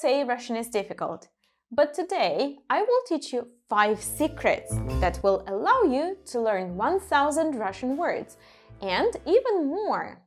say Russian is difficult, but today I will teach you 5 secrets that will allow you to learn 1000 Russian words and even more.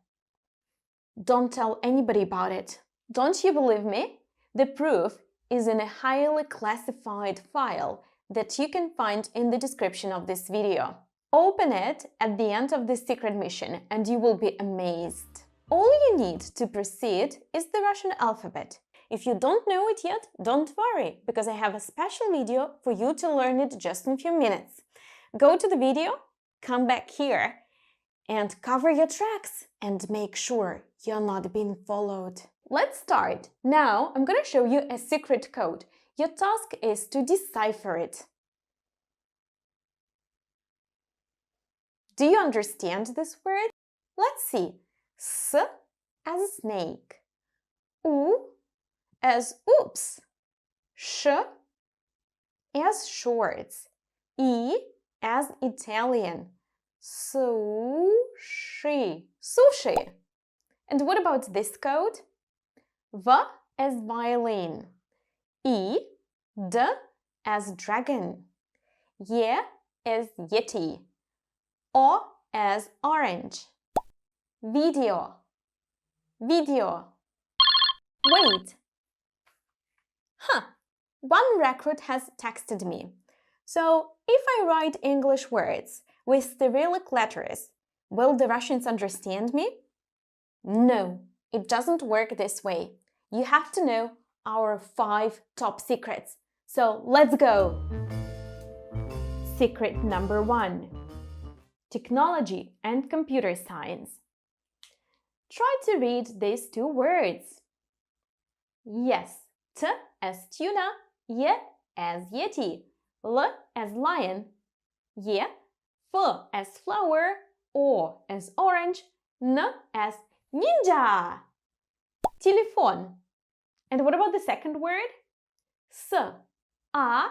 Don't tell anybody about it. Don't you believe me? The proof is in a highly classified file that you can find in the description of this video. Open it at the end of this secret mission and you will be amazed. All you need to proceed is the Russian alphabet. If you don't know it yet, don't worry, because I have a special video for you to learn it just in a few minutes. Go to the video, come back here, and cover your tracks and make sure you're not being followed. Let's start. Now I'm going to show you a secret code. Your task is to decipher it. Do you understand this word? Let's see. S as snake, U as oops, Sh as shorts, E as Italian, sushi. And what about this code? V as violin, E, D as dragon, Y as yeti, O as orange. Video. Wait. One recruit has texted me. So, if I write English words with Cyrillic letters, will the Russians understand me? No, it doesn't work this way. You have to know our 5 top secrets. So, let's go! Secret number 1. Technology and computer science. Try to read these 2 words. Yes, T as tuna, Y as yeti, L as lion, Y, F as flower, O as orange, N as ninja. Telephone. And what about the second word? S, A,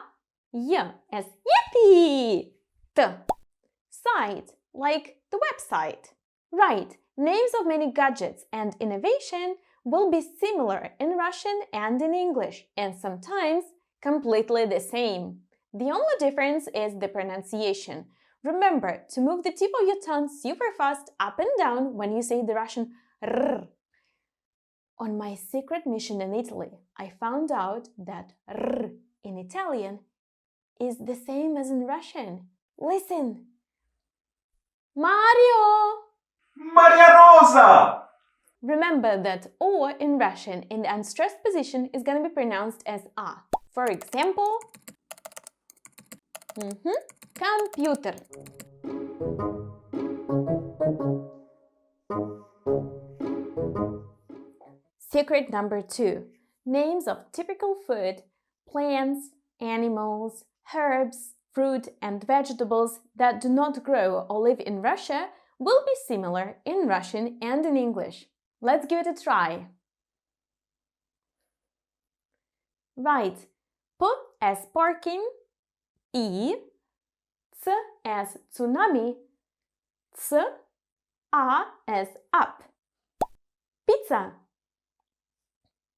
Y as yippee. T. Site, like the website. Right. Names of many gadgets and innovation will be similar in Russian and in English, and sometimes completely the same. The only difference is the pronunciation. Remember to move the tip of your tongue super fast up and down when you say the Russian r. On my secret mission in Italy, I found out that r in Italian is the same as in Russian. Listen! Mario! Maria Rosa! Remember that O in Russian in the unstressed position is going to be pronounced as A. For example, computer. Secret number 2. Names of typical food, plants, animals, herbs, fruit and vegetables that do not grow or live in Russia will be similar in Russian and in English. Let's give it a try. Right. P as parking, E, C as tsunami, C, A as up. Pizza.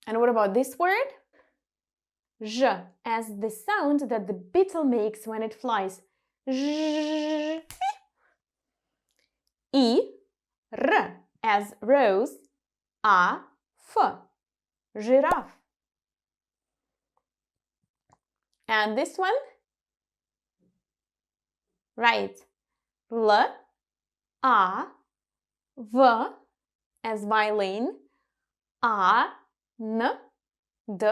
And what about this word? J as the sound that the beetle makes when it flies. J. E, R as rose, A, F, giraffe. And this one? Right. L, A, V as violin, A, N, D,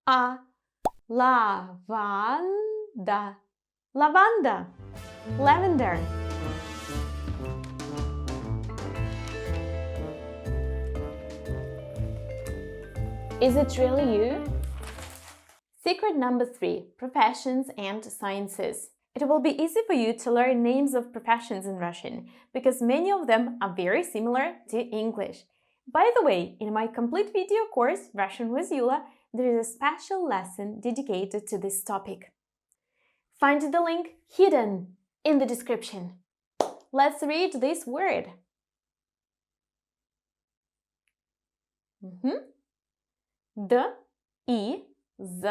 A. Lavanda. Lavanda. Lavender. Is it really you? Secret number 3. Professions and sciences. It will be easy for you to learn names of professions in Russian, because many of them are very similar to English. By the way, in my complete video course, Russian with Yula, there is a special lesson dedicated to this topic. Find the link hidden in the description. Let's read this word. I, z,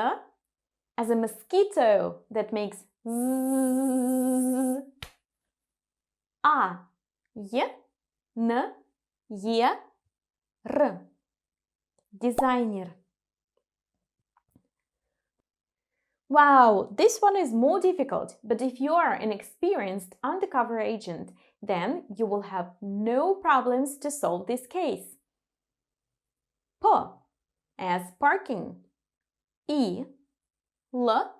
as a mosquito that makes zzz. A, y, n, y, r. Designer. Wow, this one is more difficult, but if you are an experienced undercover agent, then you will have no problems to solve this case. P, as parking. I, L,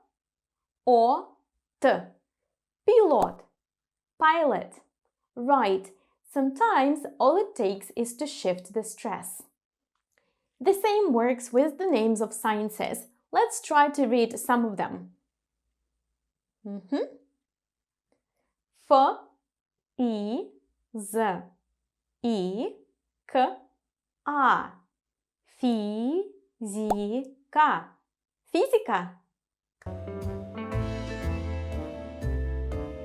O, T. Pilot, pilot. Right, sometimes all it takes is to shift the stress. The same works with the names of sciences. Let's try to read some of them. F, I, Z, I, K, A. Fizika. Física.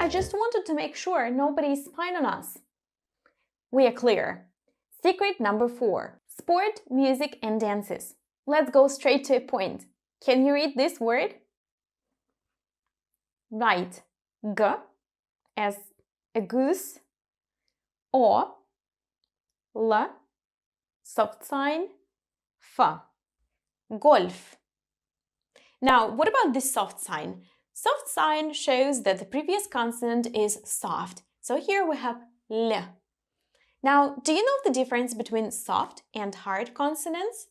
I just wanted to make sure nobody is spying on us. We are clear. Secret number 4. Sport, music and dances. Let's go straight to a point. Can you read this word? Right. G, as a goose. O, L, soft sign. F, golf. Now, what about this soft sign? Soft sign shows that the previous consonant is soft. So here we have L. Now, do you know the difference between soft and hard consonants?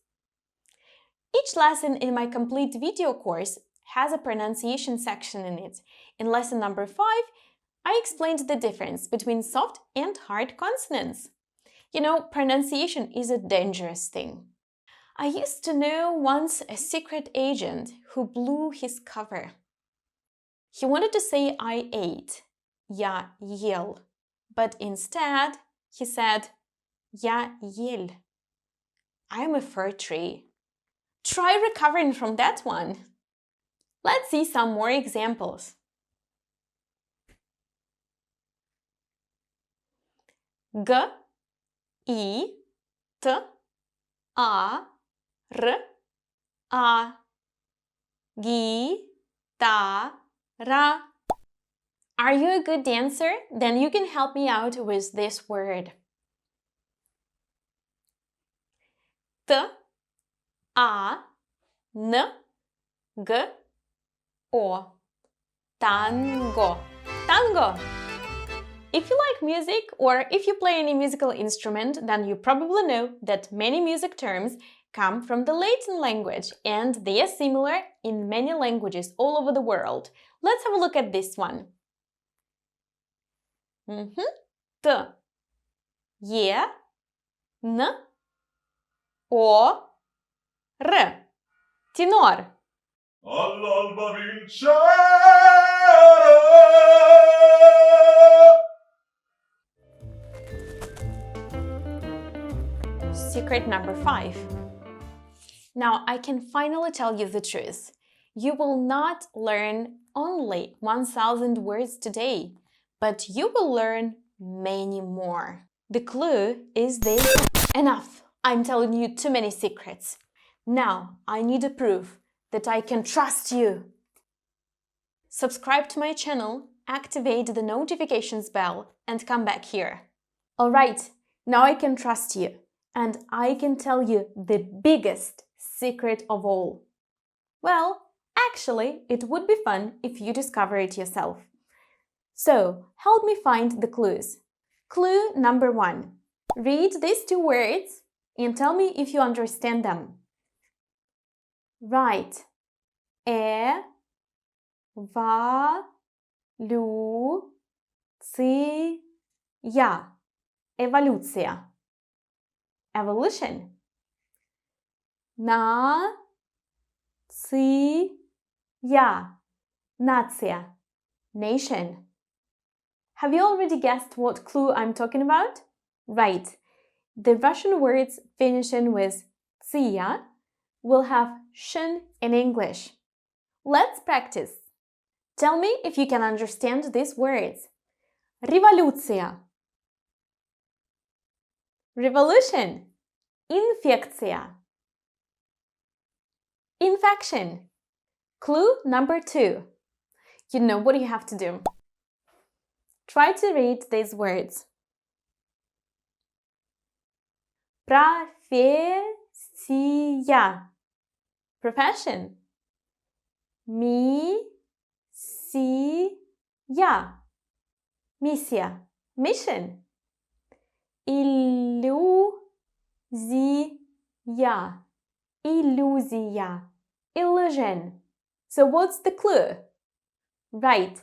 Each lesson in my complete video course has a pronunciation section in it. In lesson number 5, I explained the difference between soft and hard consonants. You know, pronunciation is a dangerous thing. I used to know once a secret agent who blew his cover. He wanted to say I ate, я ел, but instead he said я ел. I'm a fir tree. Try recovering from that one. Let's see some more examples. G, I, T, A, R, A. Gi-ta-ra. Are you a good dancer? Then you can help me out with this word. T-A-N-G-O. Tango. Tango. If you like music or if you play any musical instrument, then you probably know that many music terms come from the Latin language and they are similar in many languages all over the world. Let's have a look at this one. T, E, N, O, R. Tenor. All'alba vincere. Secret number 5. Now, I can finally tell you the truth. You will not learn only 1,000 words today, but you will learn many more. The clue is this. Enough! I'm telling you too many secrets. Now, I need a proof that I can trust you. Subscribe to my channel, activate the notifications bell, and come back here. Alright, now I can trust you. And I can tell you the biggest secret of all. Well, actually, it would be fun if you discover it yourself. So, help me find the clues. Clue number 1. Read these 2 words and tell me if you understand them. Right. Evoluция. Evolucja. Evolution. Naция. Naция. Nation. Have you already guessed what clue I'm talking about? Right. The Russian words finishing with ция will have shin in English. Let's practice. Tell me if you can understand these words. Революция. Revolution. Инфекция. Infection. Clue number 2. You know what you have to do. Try to read these words. Профессия. Profession. Миссия. Миссия. Mission. Иллюзия. Иллюзия. Illusion. So what's the clue? Right.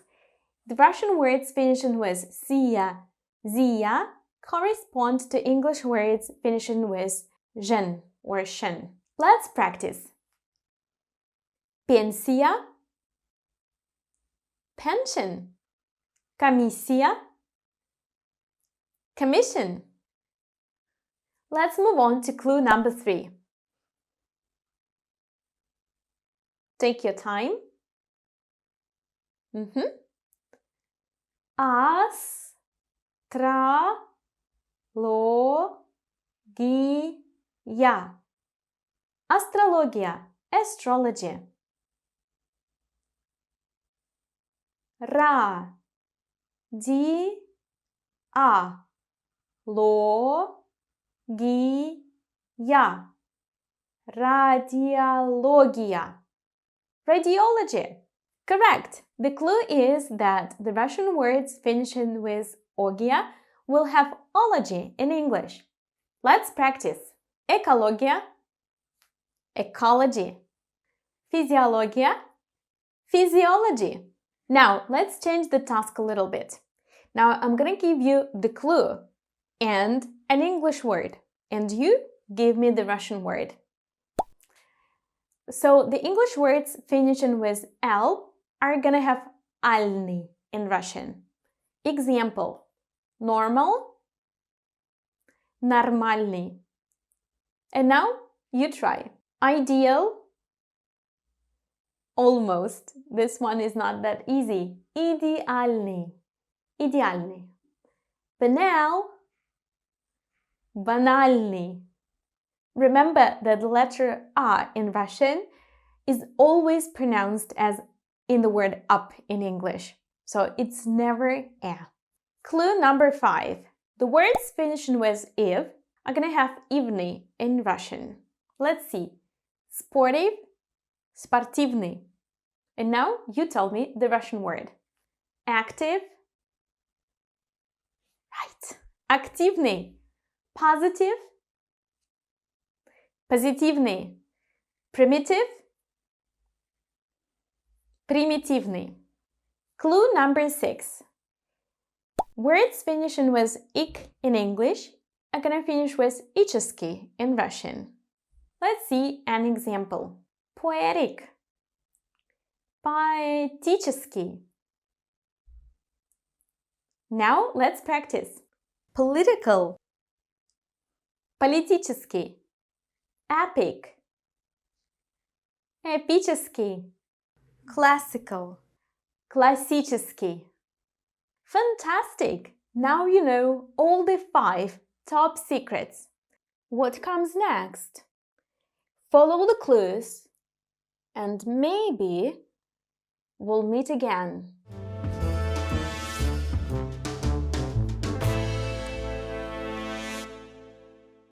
The Russian words finishing with sia, zia correspond to English words finishing with zhen or shen. Let's practice. Пенсия, pension, комиссия, commission. Let's move on to clue number 3. Take your time. Астрология. Astrologia, astrology. Радиология. Radiologia. Radiology. Correct. The clue is that the Russian words finishing with ogia will have ology in English. Let's practice. Экология, ecology. Physiologia, physiology. Now, let's change the task a little bit. Now, I'm going to give you the clue and an English word, and you give me the Russian word. So, the English words finishing with L are going to have альный in Russian. Example. Normal, нормальный. And now, you try. Ideal, almost. This one is not that easy. Идеальный, идеальный. Banal, банальный. Remember that the letter A in Russian is always pronounced as in the word up in English. So it's never A. Clue number 5. The words finishing with iv are going to have ivny in Russian. Let's see. Sportive, спортивный. And now you tell me the Russian word. Active. Right. Активный. Positive. Позитивный. Primitive. Примитивный. Clue number 6. Words finishing with ik in English are going to finish with ichesky in Russian. Let's see an example. Poetic. Поэтический. Now let's practice. Political. Политический. Epic. Эпический. Classical. Классический. Fantastic! Now you know all the 5 top secrets. What comes next? Follow the clues and maybe we'll meet again.